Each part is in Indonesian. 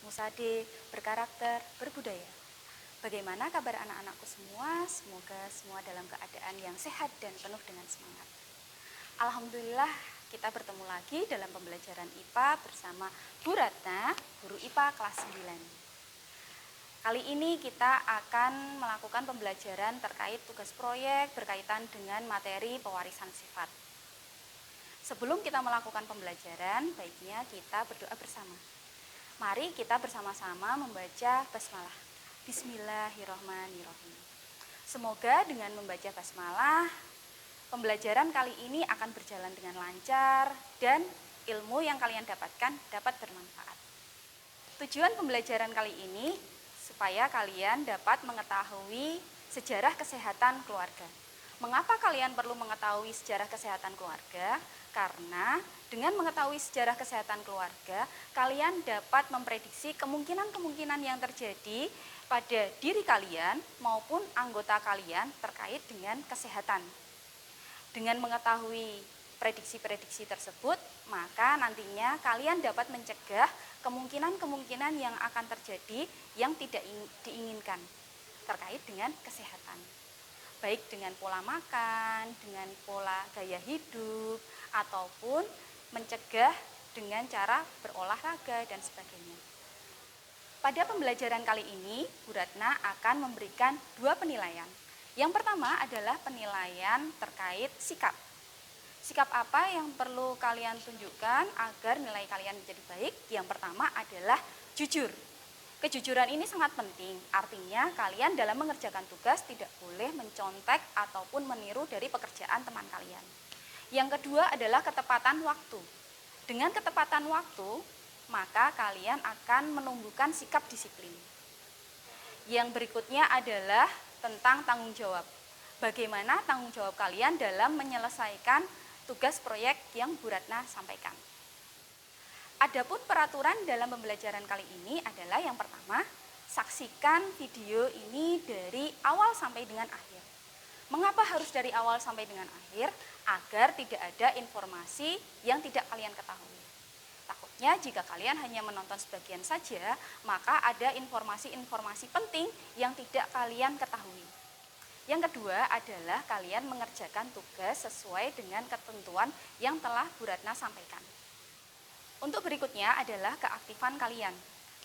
musade, berkarakter, berbudaya. Bagaimana kabar anak-anakku semua? Semoga semua dalam keadaan yang sehat dan penuh dengan semangat. Alhamdulillah kita bertemu lagi dalam pembelajaran IPA bersama Bu Ratna, guru IPA kelas 9. Kali ini kita akan melakukan pembelajaran terkait tugas proyek berkaitan dengan materi pewarisan sifat. Sebelum kita melakukan pembelajaran, baiknya kita berdoa bersama. Mari kita bersama-sama membaca basmalah. Bismillahirrahmanirrahim. Semoga dengan membaca basmalah, pembelajaran kali ini akan berjalan dengan lancar dan ilmu yang kalian dapatkan dapat bermanfaat. Tujuan pembelajaran kali ini supaya kalian dapat mengetahui sejarah kesehatan keluarga. Mengapa kalian perlu mengetahui sejarah kesehatan keluarga? Karena dengan mengetahui sejarah kesehatan keluarga, kalian dapat memprediksi kemungkinan-kemungkinan yang terjadi pada diri kalian maupun anggota kalian terkait dengan kesehatan. Dengan mengetahui prediksi-prediksi tersebut, maka nantinya kalian dapat mencegah kemungkinan-kemungkinan yang akan terjadi yang tidak diinginkan terkait dengan kesehatan. Baik dengan pola makan, dengan pola gaya hidup, ataupun mencegah dengan cara berolahraga dan sebagainya. Pada pembelajaran kali ini, Bu Ratna akan memberikan 2 penilaian. Yang pertama adalah penilaian terkait sikap. Sikap apa yang perlu kalian tunjukkan agar nilai kalian menjadi baik? Yang pertama adalah jujur. Kejujuran ini sangat penting, artinya kalian dalam mengerjakan tugas tidak boleh mencontek ataupun meniru dari pekerjaan teman kalian. Yang kedua adalah ketepatan waktu. Dengan ketepatan waktu, maka kalian akan menumbuhkan sikap disiplin. Yang berikutnya adalah tentang tanggung jawab. Bagaimana tanggung jawab kalian dalam menyelesaikan tugas proyek yang Bu Ratna sampaikan. Adapun peraturan dalam pembelajaran kali ini adalah yang pertama, saksikan video ini dari awal sampai dengan akhir. Mengapa harus dari awal sampai dengan akhir? Agar tidak ada informasi yang tidak kalian ketahui. Takutnya jika kalian hanya menonton sebagian saja, maka ada informasi-informasi penting yang tidak kalian ketahui. Yang kedua adalah kalian mengerjakan tugas sesuai dengan ketentuan yang telah Bu Ratna sampaikan. Untuk berikutnya adalah keaktifan kalian.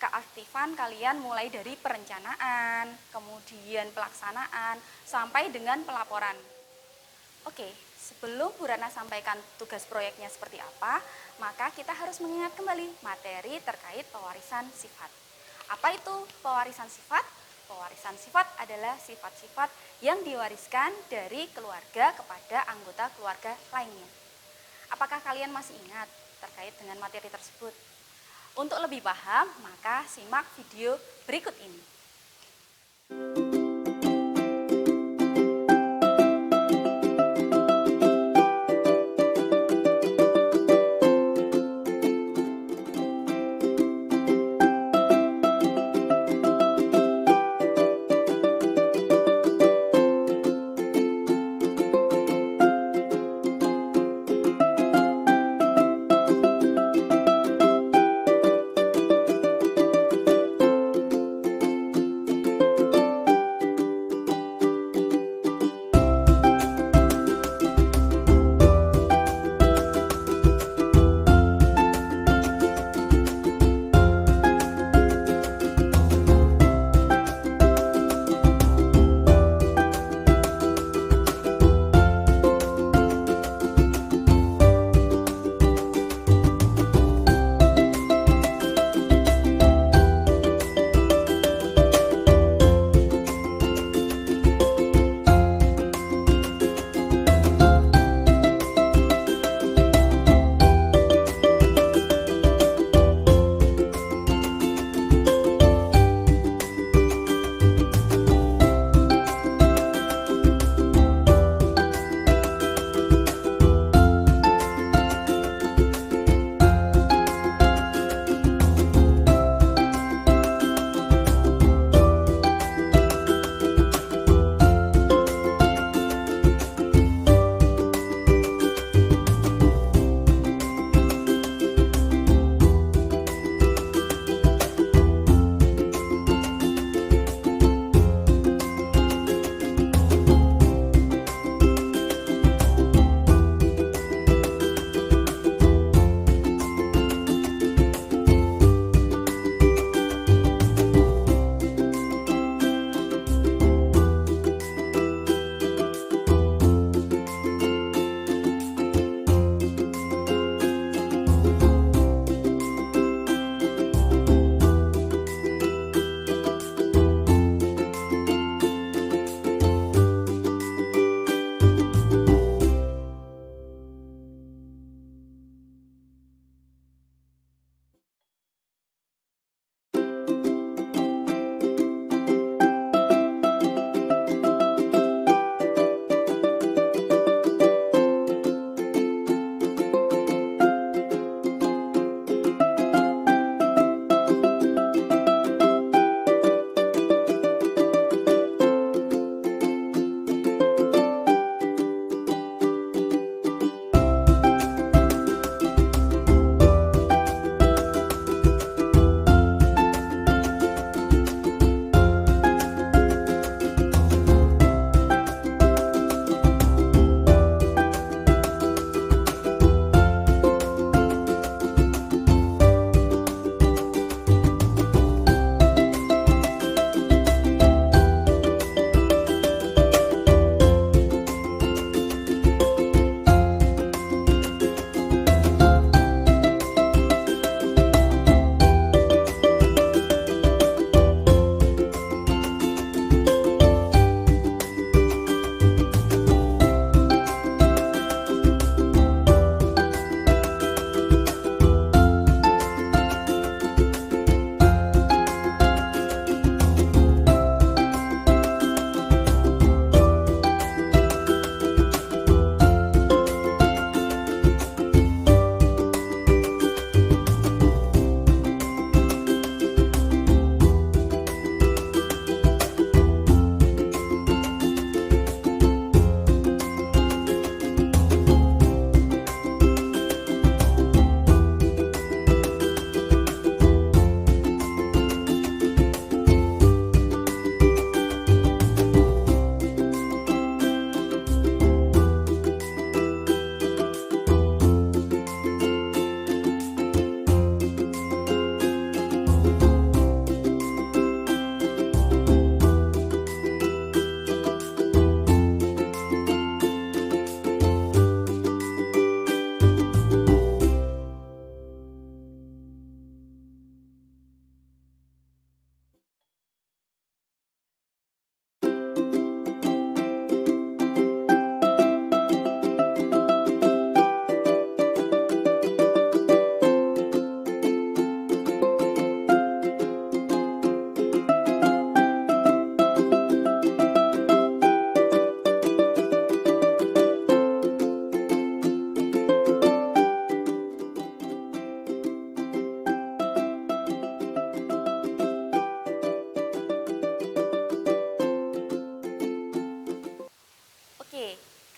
Keaktifan kalian mulai dari perencanaan, kemudian pelaksanaan, sampai dengan pelaporan. Oke, sebelum Bu Ratna sampaikan tugas proyeknya seperti apa, maka kita harus mengingat kembali materi terkait pewarisan sifat. Apa itu pewarisan sifat? Pewarisan sifat adalah sifat-sifat yang diwariskan dari keluarga kepada anggota keluarga lainnya. Apakah kalian masih ingat terkait dengan materi tersebut? Untuk lebih paham, maka simak video berikut ini.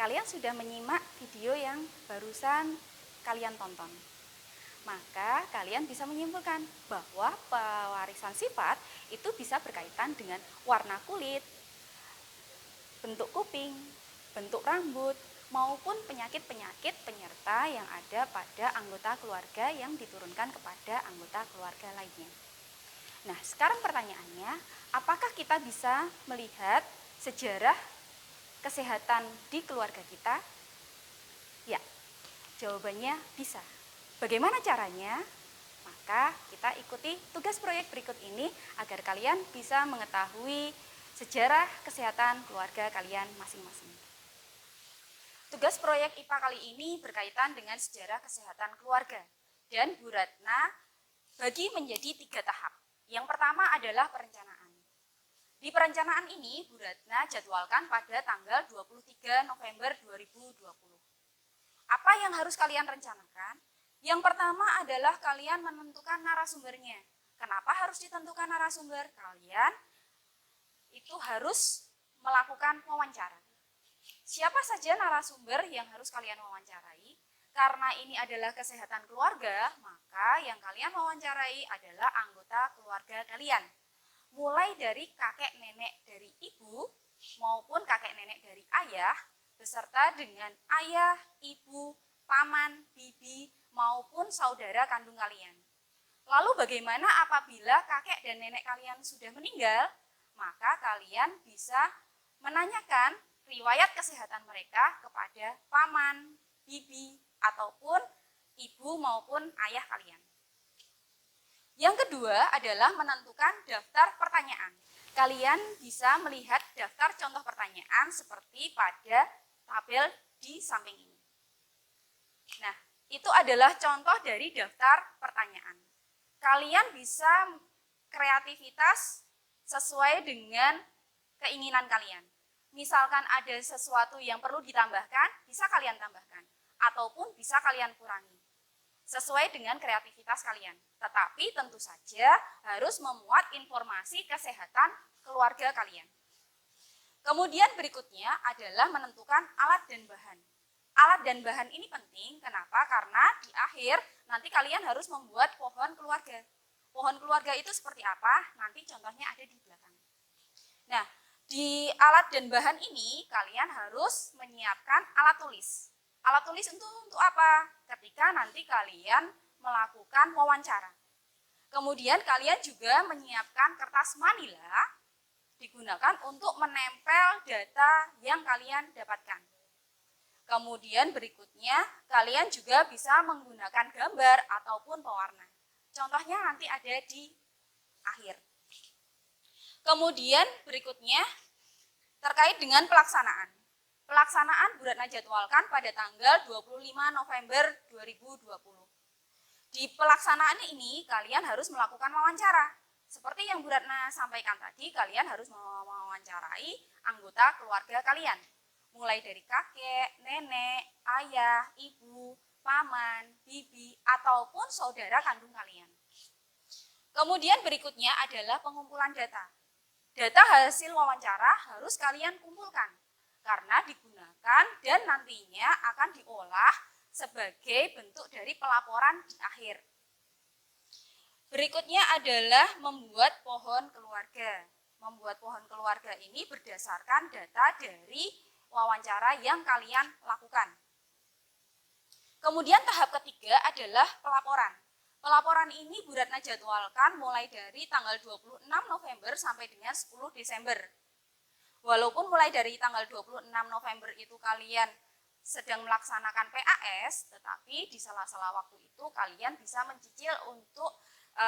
kalian sudah menyimak video yang barusan kalian tonton. Maka kalian bisa menyimpulkan bahwa pewarisan sifat itu bisa berkaitan dengan warna kulit, bentuk kuping, bentuk rambut, maupun penyakit-penyakit penyerta yang ada pada anggota keluarga yang diturunkan kepada anggota keluarga lainnya. Nah, sekarang pertanyaannya, apakah kita bisa melihat sejarah kesehatan di keluarga kita? Ya, jawabannya bisa. Bagaimana caranya? Maka kita ikuti tugas proyek berikut ini agar kalian bisa mengetahui sejarah kesehatan keluarga kalian masing-masing. Tugas proyek IPA kali ini berkaitan dengan sejarah kesehatan keluarga. Dan Bu Ratna bagi menjadi 3 tahap. Yang pertama adalah perencanaan. Di perencanaan ini Bu Ratna jadwalkan pada tanggal 23 November 2020. Apa yang harus kalian rencanakan? Yang pertama adalah kalian menentukan narasumbernya. Kenapa harus ditentukan narasumber? Kalian itu harus melakukan wawancara. Siapa saja narasumber yang harus kalian wawancarai? Karena ini adalah kesehatan keluarga, maka yang kalian wawancarai adalah anggota keluarga kalian. Mulai dari kakek nenek dari ibu maupun kakek nenek dari ayah, beserta dengan ayah, ibu, paman, bibi, maupun saudara kandung kalian. Lalu bagaimana apabila kakek dan nenek kalian sudah meninggal? Maka kalian bisa menanyakan riwayat kesehatan mereka kepada paman, bibi, ataupun ibu maupun ayah kalian. Yang kedua adalah menentukan daftar pertanyaan. Kalian bisa melihat daftar contoh pertanyaan seperti pada tabel di samping ini. Nah, itu adalah contoh dari daftar pertanyaan. Kalian bisa kreativitas sesuai dengan keinginan kalian. Misalkan ada sesuatu yang perlu ditambahkan, bisa kalian tambahkan. Ataupun bisa kalian kurangi. Sesuai dengan kreativitas kalian. Tetapi tentu saja harus memuat informasi kesehatan keluarga kalian. Kemudian berikutnya adalah menentukan alat dan bahan. Alat dan bahan ini penting, kenapa? Karena di akhir nanti kalian harus membuat pohon keluarga. Pohon keluarga itu seperti apa? Nanti contohnya ada di belakang. Nah, di alat dan bahan ini kalian harus menyiapkan alat tulis. Alat tulis untuk apa? Ketika nanti kalian melakukan wawancara. Kemudian kalian juga menyiapkan kertas manila digunakan untuk menempel data yang kalian dapatkan. Kemudian berikutnya, kalian juga bisa menggunakan gambar ataupun pewarna. Contohnya nanti ada di akhir. Kemudian berikutnya, terkait dengan pelaksanaan. Pelaksanaan Bu Ratna jadwalkan pada tanggal 25 November 2020. Di pelaksanaan ini, kalian harus melakukan wawancara. Seperti yang Bu Ratna sampaikan tadi, kalian harus mewawancarai anggota keluarga kalian. Mulai dari kakek, nenek, ayah, ibu, paman, bibi, ataupun saudara kandung kalian. Kemudian berikutnya adalah pengumpulan data. Data hasil wawancara harus kalian kumpulkan, karena digunakan dan nantinya akan diolah sebagai bentuk dari pelaporan di akhir. Berikutnya adalah membuat pohon keluarga. Membuat pohon keluarga ini berdasarkan data dari wawancara yang kalian lakukan. Kemudian tahap ketiga adalah pelaporan. Pelaporan ini Bu Ratna jadwalkan mulai dari tanggal 26 November sampai dengan 10 Desember. Walaupun mulai dari tanggal 26 November itu kalian sedang melaksanakan PAS, tetapi di sela-sela waktu itu kalian bisa mencicil untuk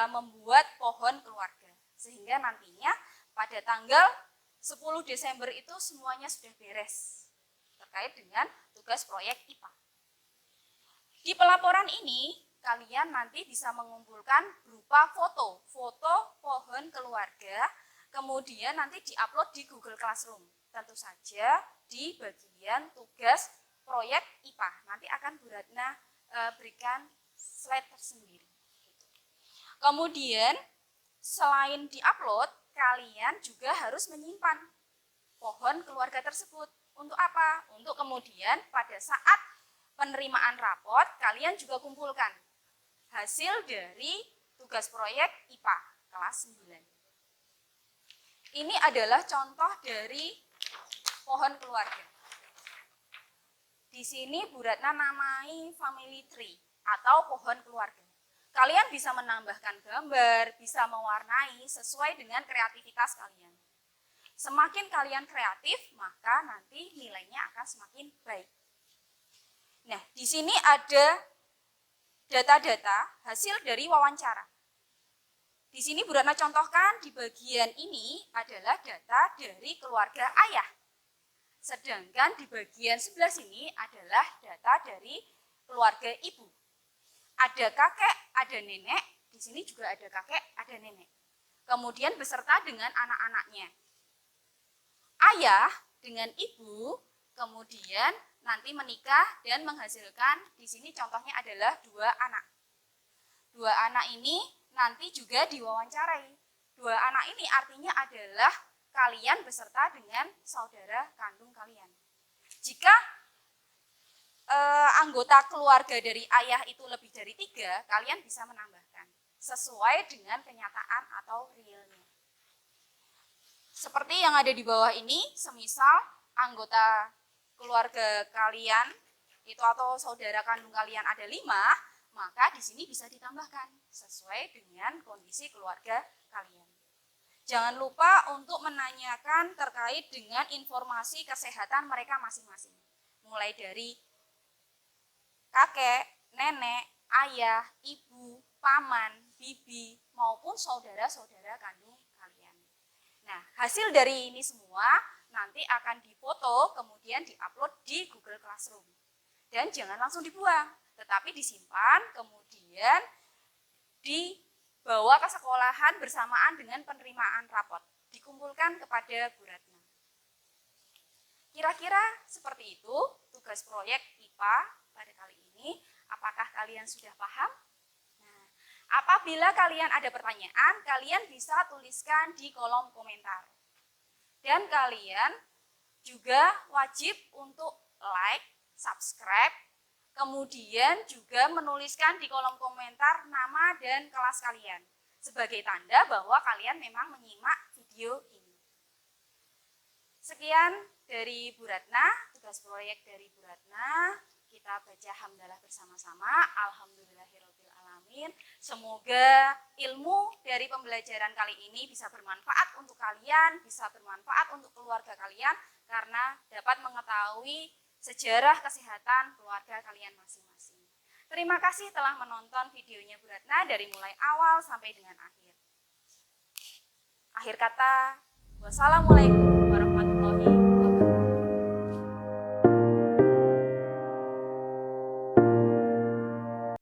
membuat pohon keluarga. Sehingga nantinya pada tanggal 10 Desember itu semuanya sudah beres terkait dengan tugas proyek IPA. Di pelaporan ini, kalian nanti bisa mengumpulkan berupa foto pohon keluarga, kemudian nanti diupload di Google Classroom. Tentu saja di bagian tugas proyek IPA. Nanti akan Bu Ratna berikan slide tersendiri. Kemudian, selain diupload, kalian juga harus menyimpan pohon keluarga tersebut. Untuk apa? Untuk kemudian pada saat penerimaan rapot, kalian juga kumpulkan hasil dari tugas proyek IPA kelas 9. Ini adalah contoh dari pohon keluarga. Di sini Bu Ratna namai family tree atau pohon keluarga. Kalian bisa menambahkan gambar, bisa mewarnai sesuai dengan kreativitas kalian. Semakin kalian kreatif, maka nanti nilainya akan semakin baik. Nah, di sini ada data-data hasil dari wawancara. Di sini Bu Ratna contohkan di bagian ini adalah data dari keluarga ayah. Sedangkan di bagian sebelah sini adalah data dari keluarga ibu. Ada kakek, ada nenek, di sini juga ada kakek, ada nenek. Kemudian beserta dengan anak-anaknya. Ayah dengan ibu, kemudian nanti menikah dan menghasilkan, di sini contohnya adalah 2 anak. 2 anak ini nanti juga diwawancarai. 2 anak ini artinya adalah kalian beserta dengan saudara kandung kalian. Jika anggota keluarga dari ayah itu lebih dari 3, kalian bisa menambahkan sesuai dengan kenyataan atau realnya. Seperti yang ada di bawah ini, semisal anggota keluarga kalian itu atau saudara kandung kalian ada 5, maka di sini bisa ditambahkan sesuai dengan kondisi keluarga kalian. Jangan lupa untuk menanyakan terkait dengan informasi kesehatan mereka masing-masing. Mulai dari kakek, nenek, ayah, ibu, paman, bibi, maupun saudara-saudara kandung kalian. Nah, hasil dari ini semua nanti akan difoto, kemudian diupload di Google Classroom. Dan jangan langsung dibuang, tetapi disimpan, kemudian dibawa ke sekolahan bersamaan dengan penerimaan rapot. Dikumpulkan kepada Bu Ratna. Kira-kira seperti itu tugas proyek IPA pada kali ini. Apakah kalian sudah paham? Apabila kalian ada pertanyaan, kalian bisa tuliskan di kolom komentar. Dan kalian juga wajib untuk like, subscribe, kemudian juga menuliskan di kolom komentar nama dan kelas kalian sebagai tanda bahwa kalian memang menyimak video ini. Sekian dari Bu Ratna, tugas proyek dari Bu Ratna. Kita baca hamdalah bersama-sama. Alhamdulillahirrahmanirrahim. Semoga ilmu dari pembelajaran kali ini bisa bermanfaat untuk kalian, bisa bermanfaat untuk keluarga kalian, karena dapat mengetahui sejarah kesehatan keluarga kalian masing-masing. Terima kasih telah menonton videonya Bu Ratna dari mulai awal sampai dengan akhir. Akhir kata, wassalamualaikum warahmatullahi wabarakatuh.